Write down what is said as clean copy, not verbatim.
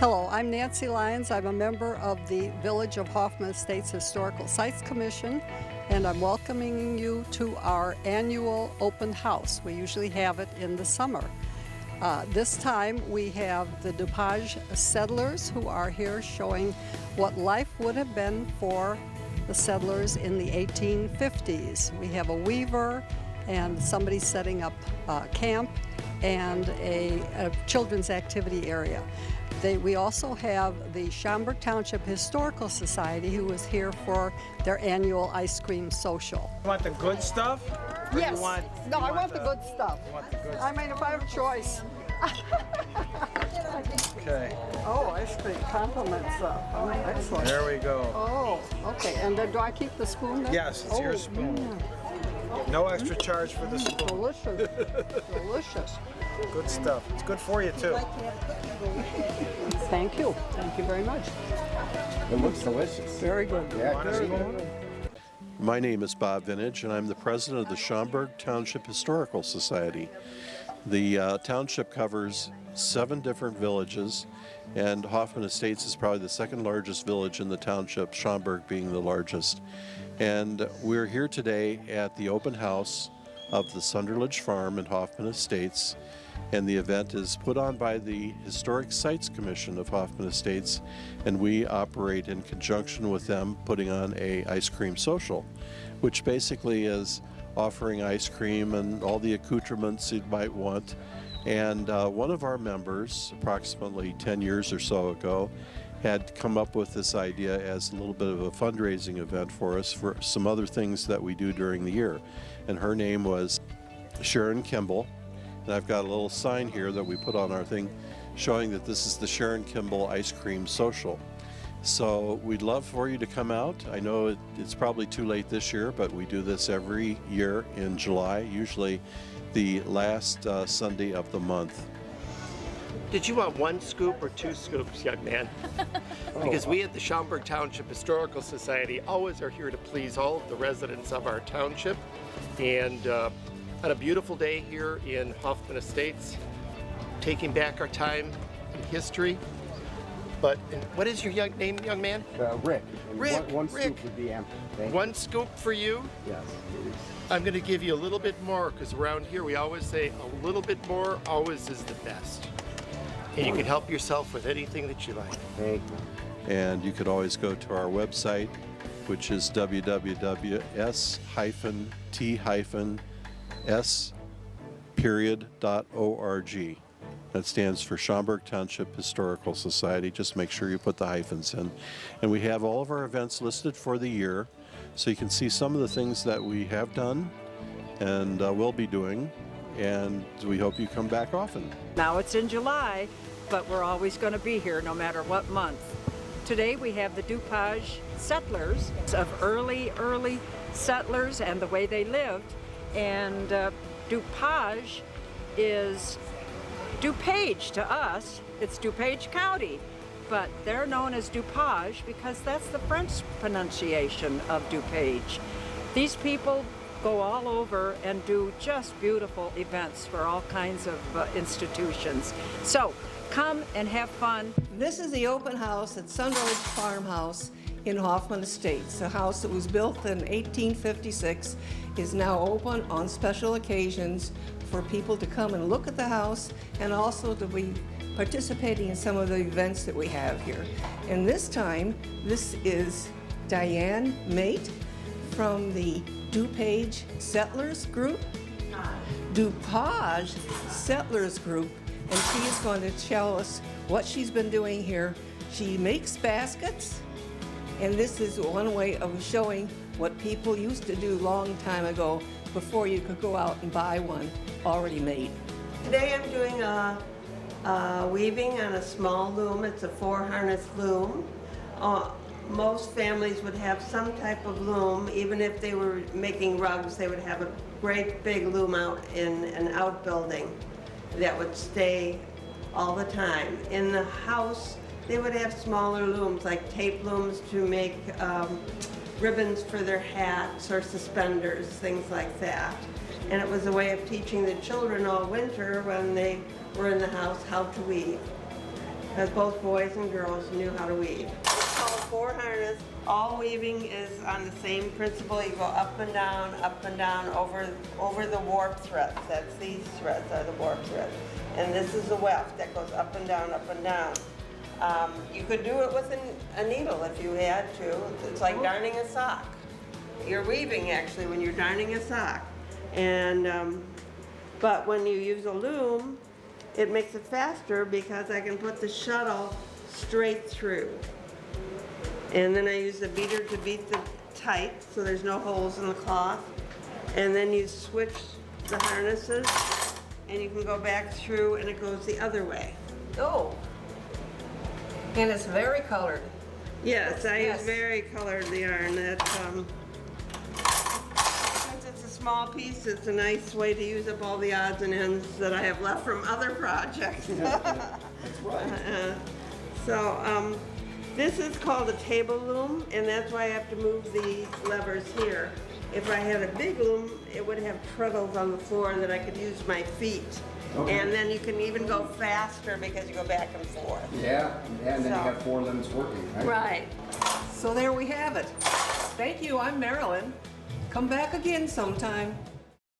Hello, I'm Nancy Lyons. I'm a member of the Village of Hoffman Estates Historical Sites Commission, and I'm welcoming you to our annual open house. We usually have it in the summer. This time we have the Dupage settlers who are here showing what life would have been for the settlers in the 1850s. We have a weaver and somebody setting up camp and a children's activity area. We also have the Schaumburg Township Historical Society who is here for their annual ice cream social. You want the good stuff? Yes. I want the good stuff. You want the good I mean, if I have a choice. Okay. Oh, ice cream compliments. Excellent. There we go. Oh, okay. And then do I keep the spoon then? Yes, it's your spoon. No extra charge for the spoon. Delicious. Delicious. Good stuff. It's good for you too. Thank you. Thank you very much. It looks delicious. Very good. Yeah, Want a very spoon? good. My name is Bob Vintage, and I'm the president of the Schaumburg Township Historical Society. The township covers 7 different villages, and Hoffman Estates is probably the second largest village in the township, Schaumburg being the largest. And we're here today at the open house of the Sunderledge Farm in Hoffman Estates, and the event is put on by the Historic Sites Commission of Hoffman Estates, and we operate in conjunction with them putting on a ice cream social, which basically is offering ice cream and all the accoutrements you might want. And one of our members, approximately 10 years or so ago, had come up with this idea as a little bit of a fundraising event for us for some other things that we do during the year. And her name was Sharon Kimball. And I've got a little sign here that we put on our thing showing that this is the Sharon Kimball Ice Cream Social. So we'd love for you to come out. I know it's probably too late this year, but we do this every year in July, usually the last Sunday of the month. Did you want 1 scoop or 2 scoops, young man? Because we at the Schaumburg Township Historical Society always are here to please all of the residents of our township. And on a beautiful day here in Hoffman Estates, taking back our time in history. But what is your name, young man? Rick. Rick. One Rick. scoop would be ample. Thank you. 1 scoop for you. Yes, please. I'm going to give you a little bit more because around here we always say a little bit more always is the best. And you can help yourself with anything that you like. Thank you. And you could always go to our website, which is www.s-t-s.org. That stands for Schaumburg Township Historical Society. Just make sure you put the hyphens in. And we have all of our events listed for the year, so you can see some of the things that we have done and will be doing. And we hope you come back often. Now it's in July, but we're always going to be here no matter what month. Today we have the Dupage settlers of early settlers and the way they lived. And Dupage is Dupage to us. It's Dupage County, but they're known as Dupage because that's the French pronunciation of Dupage. These people go all over and do just beautiful events for all kinds of institutions. So come and have fun. This is the open house at Sunderledge Farmhouse in Hoffman Estates. A house that was built in 1856 is now open on special occasions for people to come and look at the house and also to be participating in some of the events that we have here. And this time, this is Diane Mate from the Dupage Settlers Group. Dupage Settlers Group, and she is going to tell us what she's been doing here. She makes baskets, and this is one way of showing what people used to do long time ago before you could go out and buy one already made. Today I'm doing a weaving on a small loom. It's a 4-harness loom. Most families would have some type of loom. Even if they were making rugs, they would have a great big loom out in an outbuilding that would stay all the time. In the house, they would have smaller looms, like tape looms to make ribbons for their hats or suspenders, things like that. And it was a way of teaching the children all winter when they were in the house how to weave. because both boys and girls knew how to weave. It's called four harness. All weaving is on the same principle. You go up and down over the warp threads. That's these threads are the warp threads. And this is the weft that goes up and down, up and down. You could do it with a needle if you had to. It's like darning a sock. You're weaving actually when you're darning a sock. And but when you use a loom, it makes it faster because I can put the shuttle straight through. And then I use the beater to beat the tight so there's no holes in the cloth. And then you switch the harnesses and you can go back through and it goes the other way. Oh. And it's very colored. Yes, I Yes. use very colored yarn. That since it's a small piece, it's a nice way to use up all the odds and ends that I have left from other projects. That's right. This is called a table loom, and that's why I have to move the levers here. If I had a big loom, it would have treadles on the floor that I could use my feet. Okay. And then you can even go faster because you go back and forth. Yeah, and then So- you have 4 limbs working, right? Right. So there we have it. Thank you, I'm Marilyn. Come back again sometime.